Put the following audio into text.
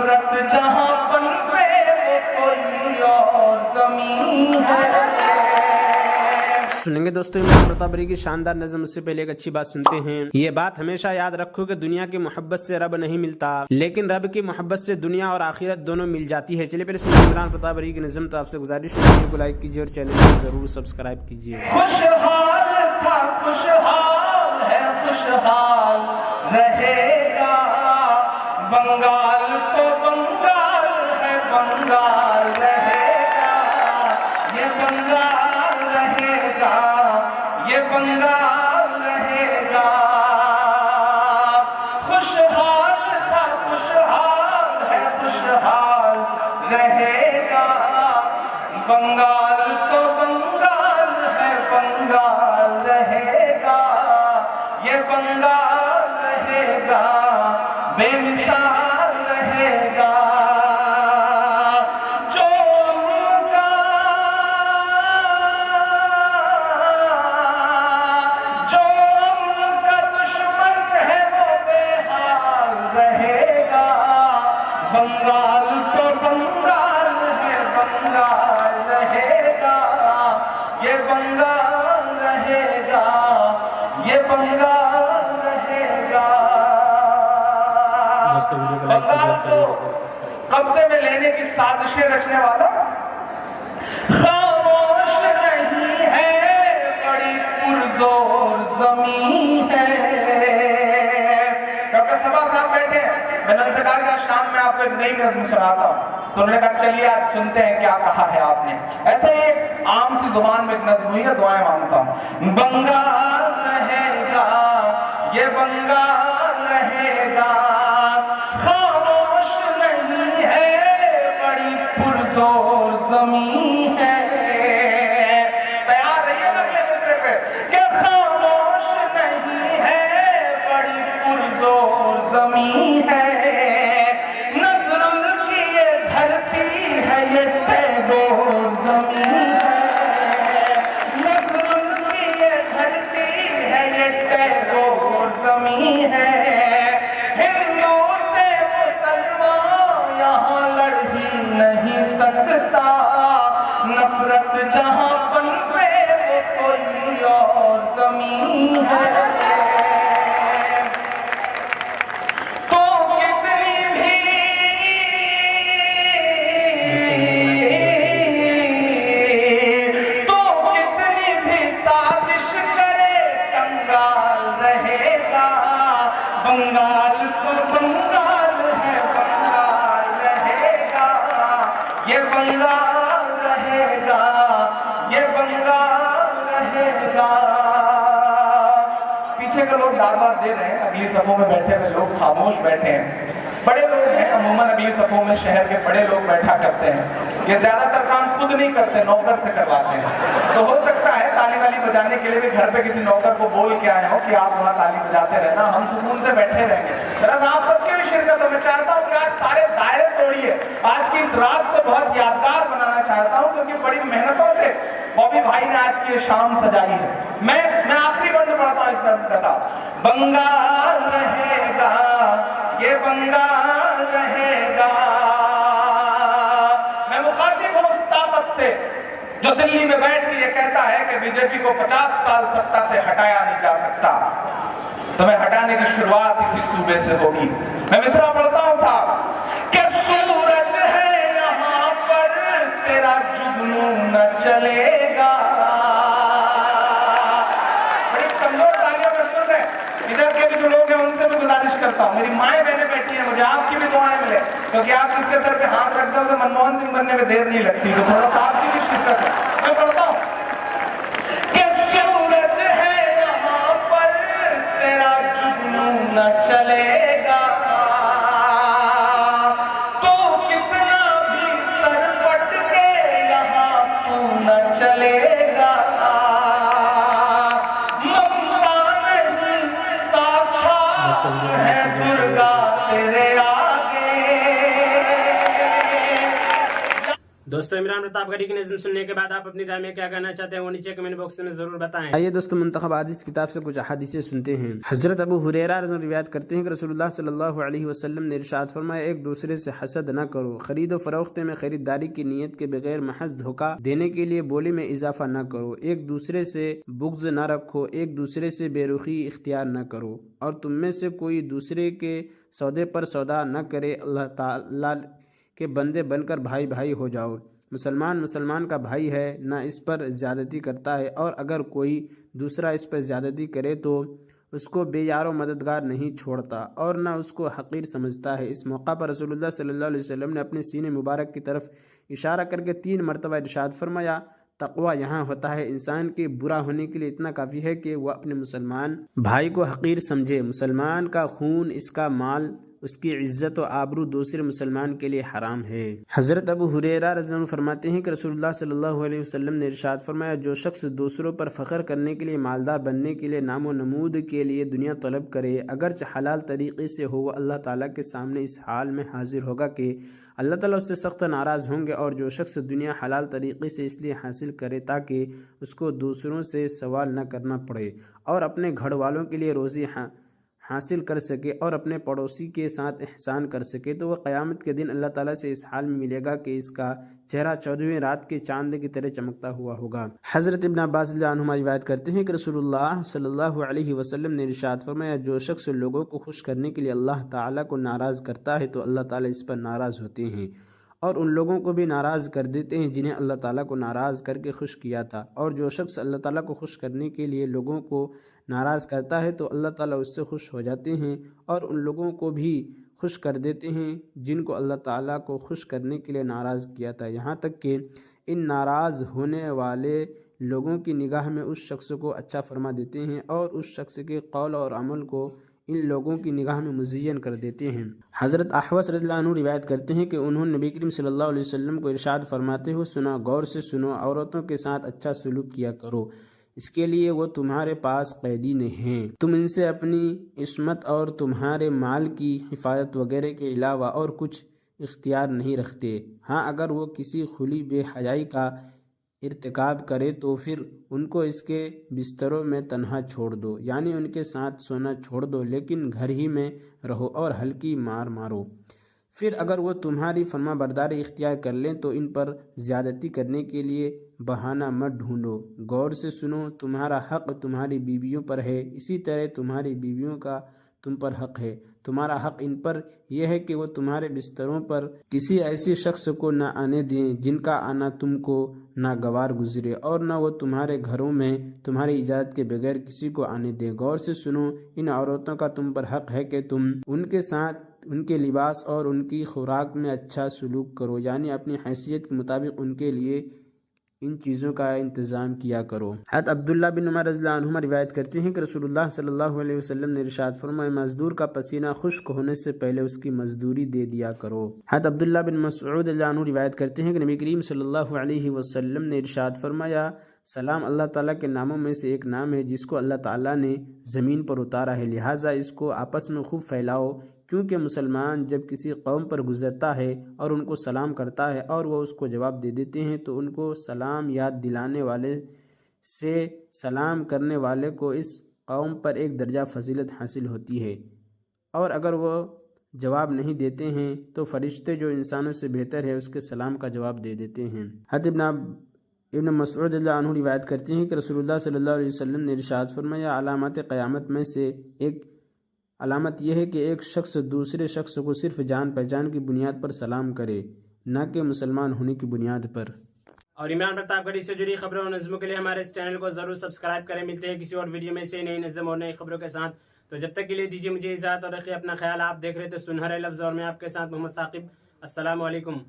नफरत जहां पनपे वो कोई और ज़मीं है। सुनेंगे दोस्तों इमरान प्रतापरी की शानदार नज़म। उससे पहले एक अच्छी बात सुनते हैं। ये बात हमेशा याद रखो कि दुनिया की मोहब्बत से रब नहीं मिलता, लेकिन रब की मोहब्बत से दुनिया और आखिरत दोनों मिल जाती है। चलिए पहले सुनिए इमरान प्रतापरी की नज़म। तो आपसे गुजारिश है वीडियो को लाइक कीजिए और चैनल को जरूर सब्सक्राइब कीजिए। खुशहाल था खुशहाल है खुशहाल रहेगा, बंगाल तो बंगाल है बंगाल रहेगा, ये बंगाल रहेगा, ये बंगाल रहेगा। खुशहाल था खुशहाल है खुशहाल रहेगा, बंगाल तो बंगाल है बंगाल रहेगा, ये बंगाल रहेगा, बेमिसाल रहेगा। जो उनका दुश्मन है वो बेहाल रहेगा, बंगाल तो बंगाल है बंगाल रहेगा, ये बंगाल रहेगा, ये बंगाल रहेगा। बंगाल को कब्जे में लेने की साजिशें रचने वाला खामोश नहीं है, बड़ी पुरजोर जमीन है। डॉक्टर सबा साहब बैठे हैं, मैंने उनसे कहा कि आज शाम में आपको एक नई नज़्म सुनाता हूँ, तो उन्होंने कहा चलिए आज सुनते हैं क्या कहा है आपने। ऐसे ही आम सी जुबान में एक नज़्म हुई है, दुआएं मांगता हूँ। बंगाल रहेगा, ये बंगाल रहेगा, खामोश नहीं है, बड़ी पुरजोर जमीन है। तैयार रहिएगा अगले दूसरे पे कि खामोश नहीं है, बड़ी पुरजोर जमीन है। नजरुल की ये धरती है, ये टैगोर जमीन है। नजरुल की ये धरती है, ये टैगोर जमीन है। हिंदू से मुसलमान यहाँ लड़ ही नहीं सकता, नफरत जहाँ पनपे वो कोई और जमीन है। तो कितनी भी साजिश करे कंगाल रहेगा, बंगाल तो बंगाल है बंगाल रहेगा, ये बंगाल रहेगा, ये बंगाल रहेगा। पीछे के लोग दावत दे रहे हैं, अगली सफों में बैठे हुए लोग खामोश बैठे हैं। बड़े लोग हैं, अमूमन अगली सफों में शहर के बड़े लोग बैठा करते हैं। ये ज्यादातर काम खुद नहीं करते, नौकर से करवाते हैं। तो हो सकता है ताली वाली बजाने के लिए भी घर पे किसी नौकर को बोल के आए हो कि आप वहाँ ताली बजाते रहना, हम सुकून से बैठे रहेंगे। जरा आप सबकी भी शिरकत हो। मैं चाहता हूँ कि आज सारे दायरे तोड़िए, आज की इस रात को बहुत यादगार बनाना चाहता हूँ, क्योंकि बड़ी मेहनतों से बॉबी भाई ने आज की ये शाम सजाई है। मैं आखिरी बंद पढ़ता हूँ इस नज़्म का। बंगाल रहेगा, ये बंगाल रहेगा। मैं मुखातिब हूँ उस ताकत से जो दिल्ली में बैठ के ये कहता है कि बीजेपी को 50 साल सत्ता से हटाया नहीं जा सकता, तुम्हें हटाने की शुरुआत इसी सूबे से होगी। मैं मिसरा पढ़ता हूँ साहब कि सूरज है यहाँ पर तेरा जुगनू न चलेगा। बड़ी कमजोर तालियों में सुन रहे इधर के भी जो लोग हैं, उनसे भी गुजारिश करता हूँ, मेरी माएँ बहनें बैठी हैं, मुझे आपकी भी दुआएं मिले, क्योंकि आप जिसके सर पे हाथ रखते हो तो मनमोहन सिंह बनने में देर नहीं लगती, तो थोड़ा सा आपकी भी शिरकत है। मैं पढ़ता हूँ कि सूरज है यहाँ पर तेरा जुगनू न चलेगा, तो कितना भी सर पट के यहाँ तू न चलेगा। ममता नहीं साक्षात है दुर्गा तेरे आगे। दोस्तों दोस्तों इमरान प्रतापगढ़ी की नज़्म सुनने के बाद आप अपनी राय में क्या कहना चाहते हैं वो नीचे कमेंट बॉक्स में जरूर बताएं। आइए दोस्तों मुंतखब हदीस किताब से कुछ हदीसें सुनते हैं। हजरत अबू हुरैरा रिवायत करते हैं कि रसूलुल्लाह सल्लल्लाहु अलैहि वसल्लम ने इरशाद फरमाया, एक दूसरे से हसद न करो, खरीदो फरोख्त में खरीदारी की नीयत के बगैर महज धोखा देने के लिए बोली में इजाफा न करो, एक दूसरे से बुग़्ज़ न रखो, एक दूसरे से बेरुखी इख्तियार न करो, और तुम में से कोई दूसरे के सौदे पर सौदा न करे, अल्लाह ताला के बंदे बनकर भाई भाई हो जाओ। मुसलमान मुसलमान का भाई है, ना इस पर ज़्यादती करता है, और अगर कोई दूसरा इस पर ज़्यादती करे तो उसको बेयारो मददगार नहीं छोड़ता और ना उसको हकीर समझता है। इस मौका पर रसूलुल्लाह सल्लल्लाहु अलैहि वसल्लम ने अपने सीने मुबारक की तरफ इशारा करके 3 मरतबा इरशाद फरमाया, तक़वा यहाँ होता है इंसान के बुरा होने के लिए इतना काफ़ी है कि वह अपने मुसलमान भाई को हकीर समझे। मुसलमान का खून, इसका माल, उसकी इज्जत और आबरू दूसरे मुसलमान के लिए हराम है। हज़रत अबू हुरैरा रज़ियल्लाहु अन्हु फरमाते हैं कि रसूलुल्लाह सल्लल्लाहु अलैहि वसल्लम ने इरशाद फरमाया, जो शख्स दूसरों पर फ़ख्र करने के लिए, मालदार बनने के लिए, नामो नमूद के लिए दुनिया तलब करे, अगरचे हलाल तरीक़े से हो, वह अल्लाह ताला के सामने इस हाल में हाजिर होगा कि अल्लाह ताला उससे सख्त नाराज़ होंगे। और जो शख्स दुनिया हलाल तरीक़े से इसलिए हासिल करे ताकि उसको दूसरों से सवाल न करना पड़े और अपने घर वालों के लिए रोज़ी हासिल कर सके और अपने पड़ोसी के साथ एहसान कर सके, तो वह क़यामत के दिन अल्लाह ताला से इस हाल में मिलेगा कि इसका चेहरा 14वीं रात के चांद की तरह चमकता हुआ होगा। हज़रत इब्न अब्बास अन्हुमा रिवायत करते हैं कि रसूलुल्लाह सल्लल्लाहु अलैहि वसल्लम ने इरशाद फरमाया, जो शख्स लोगों को खुश करने के लिए अल्लाह ताला को नाराज़ करता है तो अल्लाह ताला इस पर नाराज़ होते हैं और उन लोगों को भी नाराज़ कर देते हैं जिन्हें अल्लाह ताला को नाराज़ करके खुश किया था। और जो शख्स अल्लाह ताला को खुश करने के लिए लोगों को नाराज़ करता है तो अल्लाह ताला उससे खुश हो जाते हैं और उन लोगों को भी खुश कर देते हैं जिनको अल्लाह ताला को खुश करने के लिए नाराज़ किया था। यहाँ तक कि इन नाराज़ होने वाले लोगों की निगाह में उस शख्स को अच्छा फरमा देते हैं और उस शख्स के कौल और अमल को इन लोगों की निगाह में मुज़य्यन कर देते हैं। हज़रत अहवस रज़ियल्लाहु अन्हु रिवायत करते हैं कि उन्होंने नबी करीम सल्लल्लाहु अलैहि वसल्लम को इरशाद फरमाते हुए सुना, गौर से सुनो, औरतों के साथ अच्छा सलूक किया करो, इसके लिए वो तुम्हारे पास कैदी नहीं हैं। तुम इनसे अपनी इस्मत और तुम्हारे माल की हिफाजत वगैरह के अलावा और कुछ इख्तियार नहीं रखते। हाँ, अगर वो किसी खुली बेहयाई का इर्तिकाब करे तो फिर उनको इसके बिस्तरों में तन्हा छोड़ दो, यानी उनके साथ सोना छोड़ दो, लेकिन घर ही में रहो और हल्की मार मारो। फिर अगर वो तुम्हारी फरमा बरदारी इख्तियार कर लें तो इन पर ज़्यादती करने के लिए बहाना मत ढूंढो। गौर से सुनो, तुम्हारा हक़ तुम्हारी बीवियों पर है, इसी तरह तुम्हारी बीवियों का तुम पर हक़ है। तुम्हारा हक़ इन पर यह है कि वो तुम्हारे बिस्तरों पर किसी ऐसी शख्स को न आने दें जिनका आना तुमको नागवार गुजरे और न वो तुम्हारे घरों में तुम्हारी इजाज़त के बगैर किसी को आने दें। गौर से सुनो, इन औरतों का तुम पर हक़ है कि तुम उनके साथ उनके लिबास और उनकी खुराक में अच्छा सलूक करो, यानी अपनी हैसियत के मुताबिक उनके लिए इन चीज़ों का इंतज़ाम किया करो। हज़रत अब्दुल्ला बिन उमर रज़ियल्लाहु अन्हुमा रिवायत करते हैं कि रसूलुल्लाह सल्लल्लाहु अलैहि वसल्लम ने इरशाद फरमाया, मज़दूर का पसीना खुश्क होने से पहले उसकी मज़दूरी दे दिया करो। हज़रत अब्दुल्ला बिन मसऊद रज़ियल्लाहु अन्हु रिवायत करते हैं कि नबी करीम सल्लल्लाहु अलैहि वसल्लम ने इरशाद फरमाया, सलाम अल्लाह ताला के नामों में से एक नाम है जिसको अल्लाह ताला ने ज़मीन पर उतारा है, लिहाजा इसको आपस में खूब फैलाओ, क्योंकि मुसलमान जब किसी कौम पर गुज़रता है और उनको सलाम करता है और वो उसको जवाब दे देते हैं तो उनको सलाम याद दिलाने वाले से सलाम करने वाले को इस कौम पर एक दर्जा फजीलत हासिल होती है, और अगर वो जवाब नहीं देते हैं तो फरिश्ते जो इंसानों से बेहतर है उसके सलाम का जवाब दे देते हैं। हज़रत इब्न मसऊद रज़ियल्लाहु अन्हु रिवायत करते हैं कि रसूलुल्लाह सल्लल्लाहु अलैहि वसल्लम ने इरशाद फरमाया, अलामत क़यामत में से एक अलामत यह है कि एक शख्स दूसरे शख्स को सिर्फ जान पहचान की बुनियाद पर सलाम करे, न कि मुसलमान होने की बुनियाद पर। और इमरान प्रतापगढ़ी से जुड़ी खबरों और नज़्मों के लिए हमारे इस चैनल को ज़रूर सब्सक्राइब करें। मिलते हैं किसी और वीडियो में से नई नज़्म और नई खबरों के साथ। तो जब तक के लिए दीजिए मुझे इजाज़त और रखिए अपना ख्याल। आप देख रहे थे सुनहरे लफ्ज़ और मैं आपके साथ मोहम्मद ताक़िब। अस्सलामु अलैकुम।